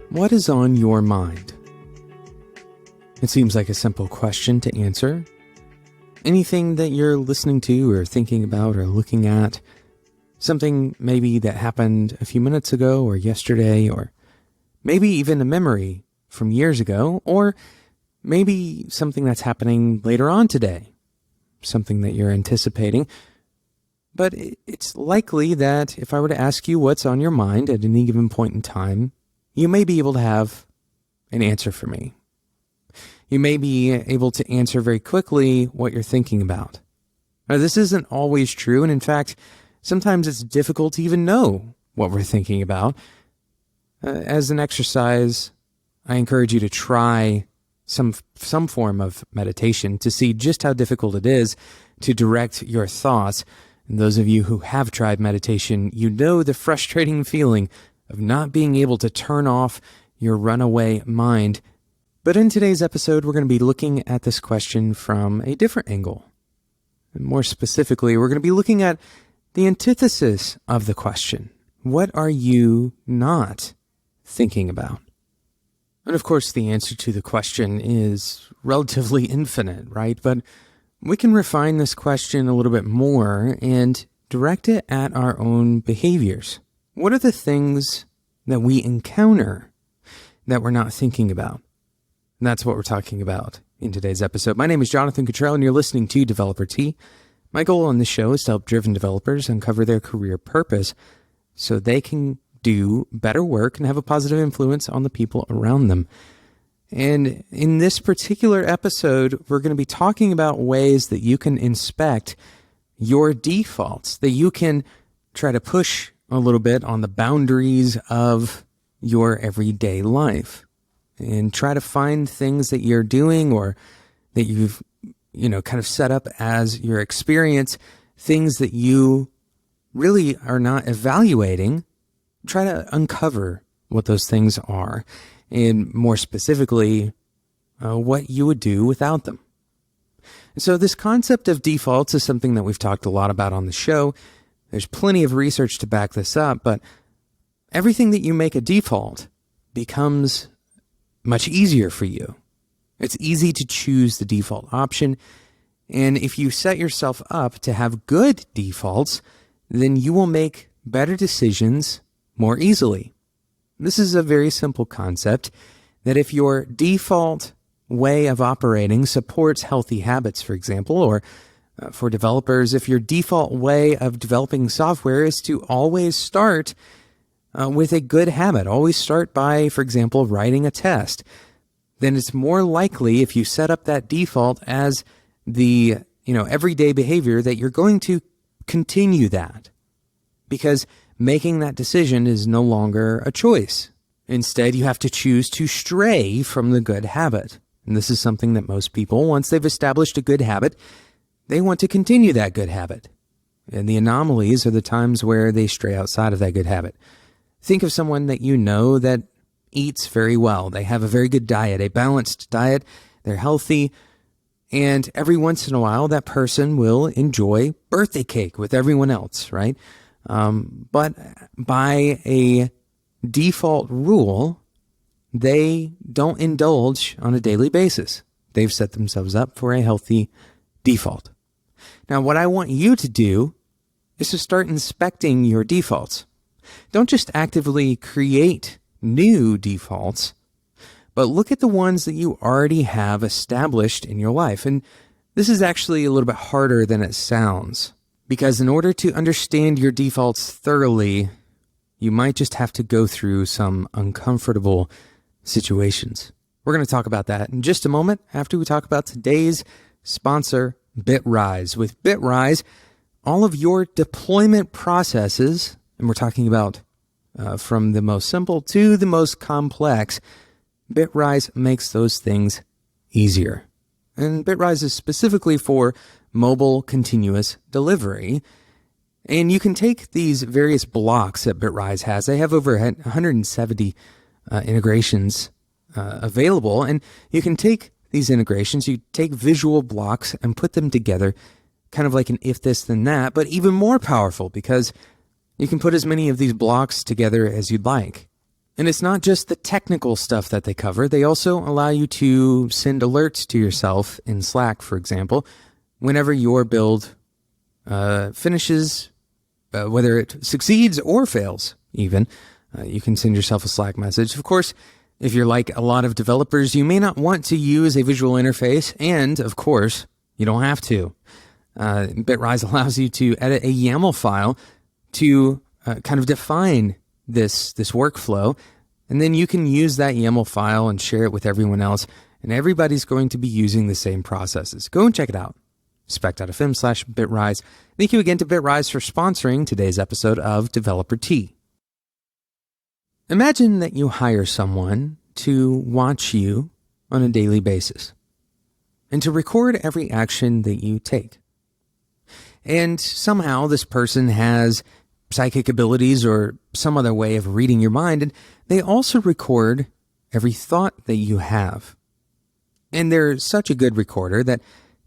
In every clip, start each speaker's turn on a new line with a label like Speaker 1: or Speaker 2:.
Speaker 1: What is on your mind? It seems like a simple question to answer. Anything that you're listening to or thinking about or looking at, something maybe that happened a few minutes ago or yesterday, or maybe even a memory from years ago, or maybe something that's happening later on today, something that you're anticipating. But it's likely that if I were to ask you what's on your mind at any given point in time, you may be able to have an answer for me. You may be able to answer very quickly what you're thinking about. Now, this isn't always true, and in fact, sometimes it's difficult to even know what we're thinking about. As an exercise, I encourage you to try some form of meditation to see just how difficult it is to direct your thoughts. And those of you who have tried meditation, you know the frustrating feeling of not being able to turn off your runaway mind. But in today's episode, we're going to be looking at this question from a different angle. And more specifically, we're going to be looking at the antithesis of the question. What are you not thinking about? And of course, the answer to the question is relatively infinite, right? But we can refine this question a little bit more and direct it at our own behaviors. What are the things that we encounter that we're not thinking about? And that's what we're talking about in today's episode. My name is Jonathan Cottrell, and you're listening to Developer Tea. My goal on this show is to help driven developers uncover their career purpose so they can do better work and have a positive influence on the people around them. And in this particular episode, we're going to be talking about ways that you can inspect your defaults, that you can try to push a little bit on the boundaries of your everyday life and try to find things that you're doing or that you've, kind of set up as your experience, things that you really are not evaluating. Try to uncover what those things are and more specifically, what you would do without them. So this concept of defaults is something that we've talked a lot about on the show. There's plenty of research to back this up, but everything that you make a default becomes much easier for you. It's easy to choose the default option, and if you set yourself up to have good defaults, then you will make better decisions more easily. This is a very simple concept that if your default way of operating supports healthy habits, for example, or for developers, if your default way of developing software is to always start with a good habit, always start by, for example, writing a test, then it's more likely if you set up that default as the, everyday behavior that you're going to continue that, because making that decision is no longer a choice. Instead, you have to choose to stray from the good habit. And this is something that most people, once they've established a good habit, they want to continue that good habit. And the anomalies are the times where they stray outside of that good habit. Think of someone that you know that eats very well. They have a very good diet, a balanced diet. They're healthy. And every once in a while, that person will enjoy birthday cake with everyone else, right? But by a default rule, they don't indulge on a daily basis. They've set themselves up for a healthy default. Now, what I want you to do is to start inspecting your defaults. Don't just actively create new defaults, but look at the ones that you already have established in your life. And this is actually a little bit harder than it sounds, because in order to understand your defaults thoroughly, you might just have to go through some uncomfortable situations. We're going to talk about that in just a moment after we talk about today's sponsor, Bitrise. With Bitrise, all of your deployment processes, and we're talking about from the most simple to the most complex, Bitrise makes those things easier. And Bitrise is specifically for mobile continuous delivery. And you can take these various blocks that Bitrise has. They have over 170 integrations available. And you can take these integrations, you take visual blocks and put them together, kind of like an if this then that, but even more powerful, because You can put as many of these blocks together as you'd like. And it's not just the technical stuff that they cover. They also allow you to send alerts to yourself in Slack, for example, whenever your build finishes, whether it succeeds or fails even. You can send yourself a Slack message. Of course, if you're like a lot of developers, you may not want to use a visual interface, and of course, you don't have to. Bitrise allows you to edit a YAML file to kind of define this workflow, and then you can use that YAML file and share it with everyone else, and everybody's going to be using the same processes. Go and check it out. spec.fm/Bitrise. Thank you again to Bitrise for sponsoring today's episode of Developer Tea. Imagine that you hire someone to watch you on a daily basis and to record every action that you take. And somehow this person has psychic abilities or some other way of reading your mind, and they also record every thought that you have. And they're such a good recorder that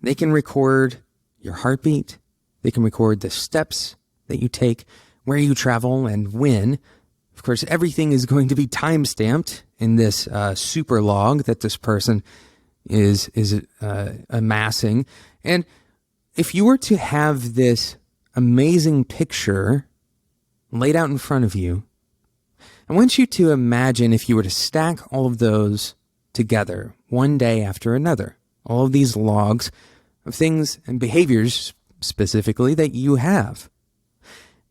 Speaker 1: they can record your heartbeat, they can record the steps that you take, where you travel, and when. Of course, everything is going to be time-stamped in this super log that this person is amassing. And if you were to have this amazing picture laid out in front of you, I want you to imagine if you were to stack all of those together one day after another, all of these logs of things and behaviors specifically that you have.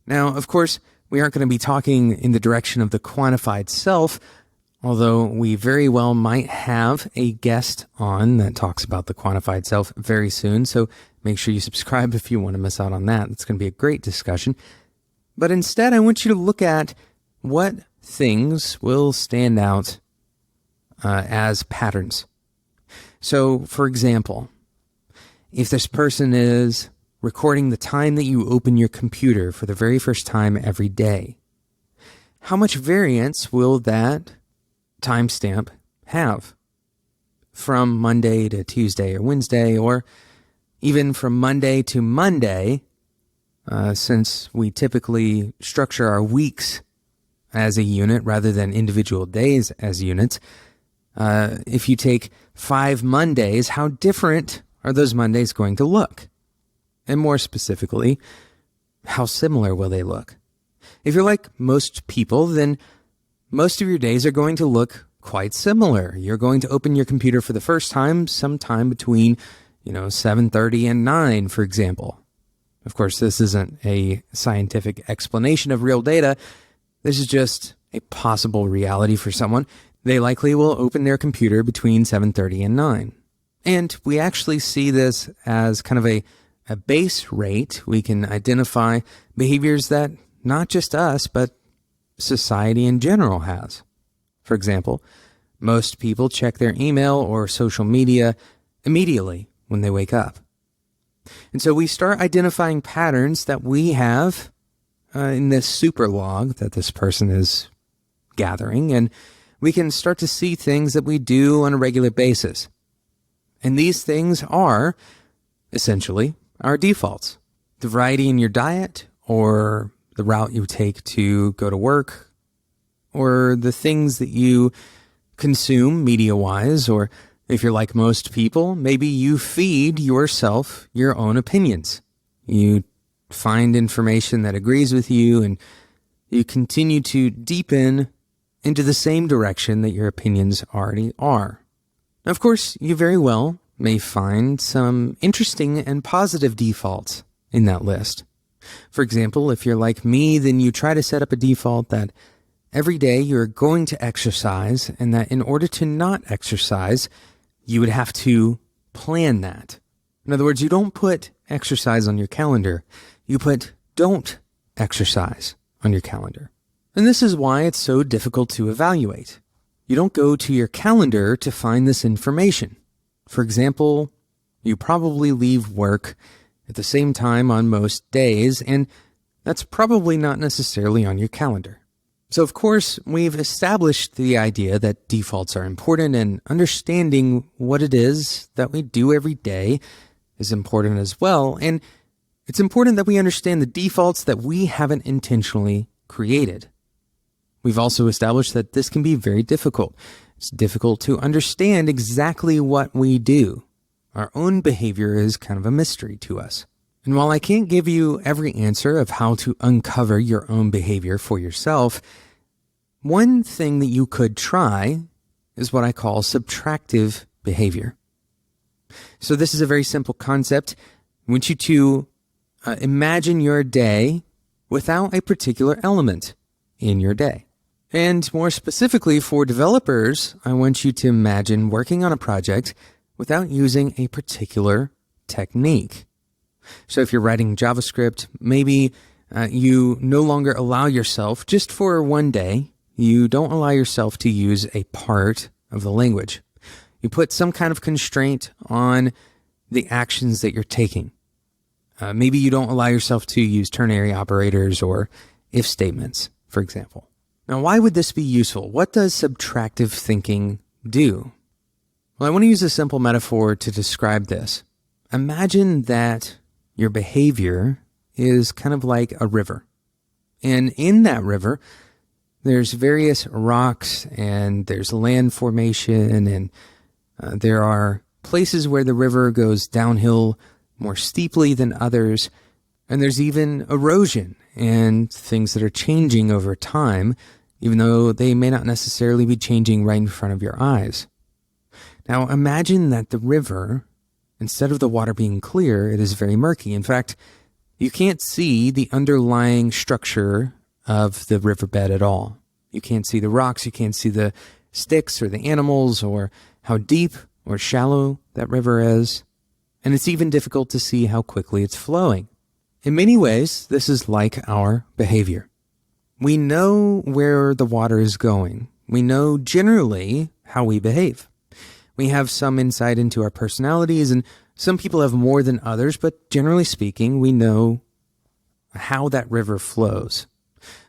Speaker 1: Now, of course, we aren't going to be talking in the direction of the quantified self, although we very well might have a guest on that talks about the quantified self very soon. So make sure you subscribe if you want to miss out on that. It's going to be a great discussion. But instead, I want you to look at what things will stand out as patterns. So, for example, if this person is recording the time that you open your computer for the very first time every day, how much variance will that timestamp have from Monday to Tuesday or Wednesday, or even from Monday to Monday, since we typically structure our weeks as a unit rather than individual days as units. If you take 5 Mondays, how different are those Mondays going to look? And more specifically, how similar will they look? If you're like most people, then most of your days are going to look quite similar. You're going to open your computer for the first time sometime between, 7:30 and 9, for example. Of course, this isn't a scientific explanation of real data. This is just a possible reality for someone. They likely will open their computer between 7:30 and 9. And we actually see this as kind of a base rate. We can identify behaviors that not just us, but society in general has. For example, most people check their email or social media immediately when they wake up. And so we start identifying patterns that we have in this super log that this person is gathering, and we can start to see things that we do on a regular basis. And these things are essentially our defaults. The variety in your diet, or the route you take to go to work, or the things that you consume media-wise, or if you're like most people, maybe you feed yourself your own opinions. You find information that agrees with you, and you continue to deepen into the same direction that your opinions already are. Of course, you very well may find some interesting and positive defaults in that list. For example, if you're like me, then you try to set up a default that every day you're going to exercise, and that in order to not exercise, you would have to plan that. In other words, you don't put exercise on your calendar. You put don't exercise on your calendar. And this is why it's so difficult to evaluate. You don't go to your calendar to find this information. For example, you probably leave work at the same time on most days, and that's probably not necessarily on your calendar. So of course, we've established the idea that defaults are important, and understanding what it is that we do every day is important as well. And It's important that we understand the defaults that we haven't intentionally created. We've also established that this can be very difficult. It's difficult to understand exactly what we do. Our own behavior is kind of a mystery to us. And while I can't give you every answer of how to uncover your own behavior for yourself, one thing that you could try is what I call subtractive behavior. So this is a very simple concept. I want you to imagine your day without a particular element in your day. And more specifically for developers, I want you to imagine working on a project without using a particular technique. So if you're writing JavaScript, maybe you no longer allow yourself, just for one day, you don't allow yourself to use a part of the language. You put some kind of constraint on the actions that you're taking. Maybe you don't allow yourself to use ternary operators or if statements, for example. Now, why would this be useful? What does subtractive thinking do? Well, I want to use a simple metaphor to describe this. Imagine that your behavior is kind of like a river. And in that river, there's various rocks and there's land formation and there are places where the river goes downhill more steeply than others. And there's even erosion and things that are changing over time, even though they may not necessarily be changing right in front of your eyes. Now imagine that the river, instead of the water being clear, it is very murky. In fact, you can't see the underlying structure of the riverbed at all. You can't see the rocks, you can't see the sticks or the animals or how deep or shallow that river is. And it's even difficult to see how quickly it's flowing. In many ways, this is like our behavior. We know where the water is going. We know generally how we behave. We have some insight into our personalities, and some people have more than others, but generally speaking, we know how that river flows.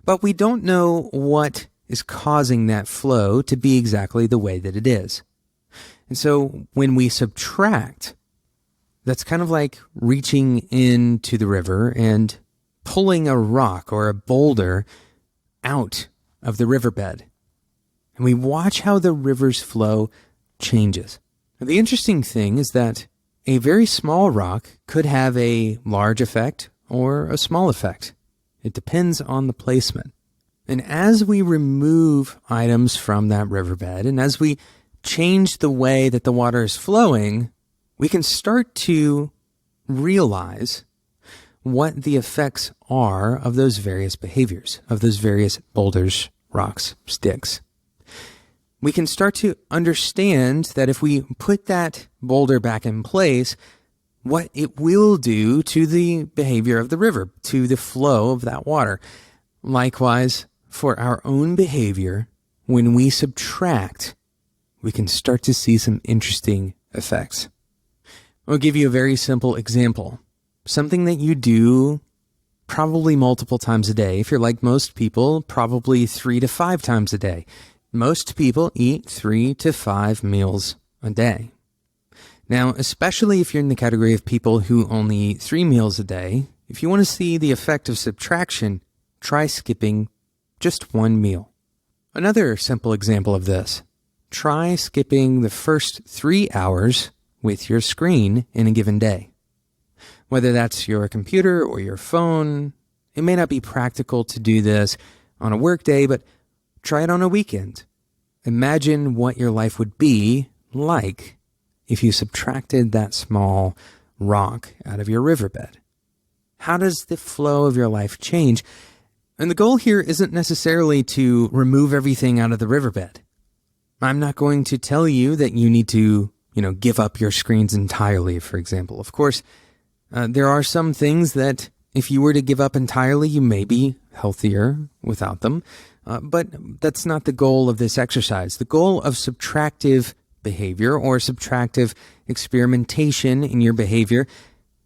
Speaker 1: But we don't know what is causing that flow to be exactly the way that it is. And so when we subtract, that's kind of like reaching into the river and pulling a rock or a boulder out of the riverbed. And we watch how the river's flow changes. Now, the interesting thing is that a very small rock could have a large effect or a small effect. It depends on the placement. And as we remove items from that riverbed, and as we change the way that the water is flowing, we can start to realize what the effects are of those various behaviors, of those various boulders, rocks, sticks. We can start to understand that if we put that boulder back in place, what it will do to the behavior of the river, to the flow of that water. Likewise, for our own behavior, when we subtract, we can start to see some interesting effects. I'll give you a very simple example. Something that you do probably multiple times a day. If you're like most people, probably 3 to 5 times a day. Most people eat 3 to 5 meals a day. Now, especially if you're in the category of people who only eat 3 meals a day, if you want to see the effect of subtraction, try skipping just 1 meal. Another simple example of this, try skipping the first 3 hours with your screen in a given day. Whether that's your computer or your phone, it may not be practical to do this on a work day, but try it on a weekend. Imagine what your life would be like if you subtracted that small rock out of your riverbed. How does the flow of your life change? And the goal here isn't necessarily to remove everything out of the riverbed. I'm not going to tell you that you need to, give up your screens entirely, for example. Of course, there are some things that if you were to give up entirely, you may be healthier without them. But that's not the goal of this exercise. The goal of subtractive behavior or subtractive experimentation in your behavior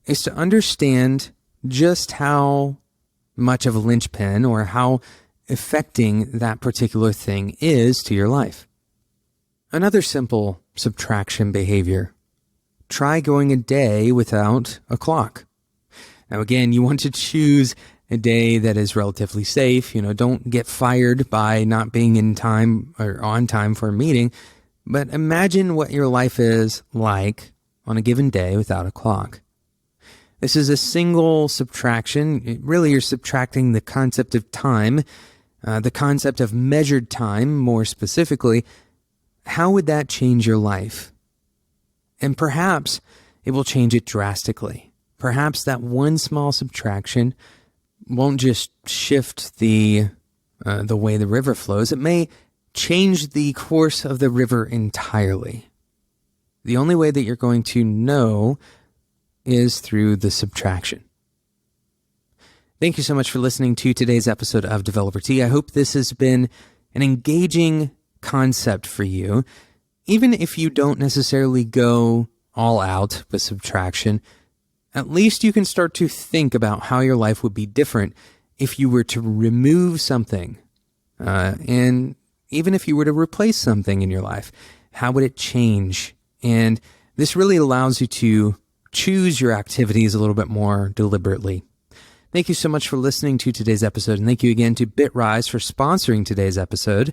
Speaker 1: is to understand just how much of a linchpin or how affecting that particular thing is to your life. Another simple subtraction behavior. Try going a day without a clock. Now, again, you want to choose a day that is relatively safe. Don't get fired by not being in time or on time for a meeting. But imagine what your life is like on a given day without a clock. This is a single subtraction. Really, you're subtracting the concept of time, the concept of measured time, more specifically. How would that change your life? And perhaps it will change it drastically. Perhaps that one small subtraction won't just shift the way the river flows. It may change the course of the river entirely. The only way that you're going to know is through the subtraction. Thank you so much for listening to today's episode of Developer Tea. I hope this has been an engaging concept for you. Even if you don't necessarily go all out with subtraction, at least you can start to think about how your life would be different if you were to remove something. And even if you were to replace something in your life, how would it change? And this really allows you to choose your activities a little bit more deliberately. Thank you so much for listening to today's episode, and thank you again to Bitrise for sponsoring today's episode.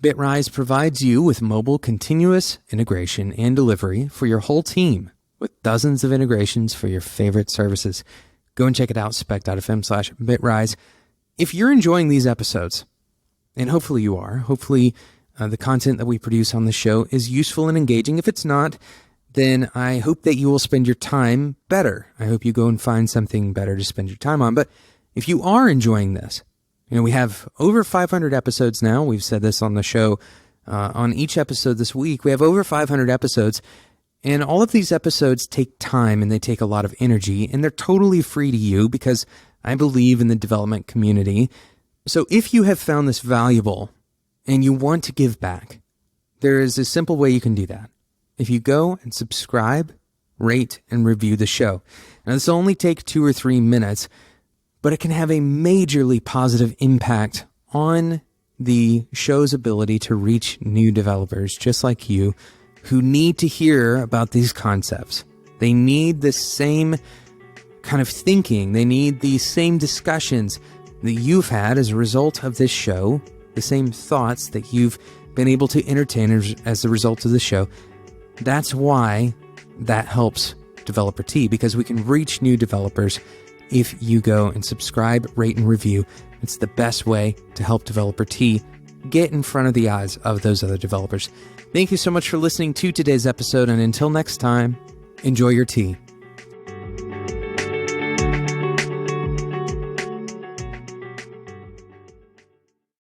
Speaker 1: Bitrise provides you with mobile continuous integration and delivery for your whole team with dozens of integrations for your favorite services. Go and check it out, spec.fm/Bitrise. If you're enjoying these episodes, and hopefully you are, hopefully the content that we produce on the show is useful and engaging. If it's not, then I hope that you will spend your time better. I hope you go and find something better to spend your time on. But if you are enjoying this, we have over 500 episodes now. We've said this on the show on each episode this week. We have over 500 episodes, and all of these episodes take time and they take a lot of energy, and they're totally free to you because I believe in the development community. So if you have found this valuable and you want to give back, there is a simple way you can do that. If you go and subscribe, rate, and review the show. Now, this will only take 2 or 3 minutes, but it can have a majorly positive impact on the show's ability to reach new developers just like you who need to hear about these concepts. They need the same kind of thinking. They need the same discussions that you've had as a result of this show, the same thoughts that you've been able to entertain as a result of the show. That's why that helps Developer Tea, because we can reach new developers if you go and subscribe, rate, and review. It's the best way to help Developer Tea get in front of the eyes of those other developers. Thank you so much for listening to today's episode, and until next time, enjoy your tea.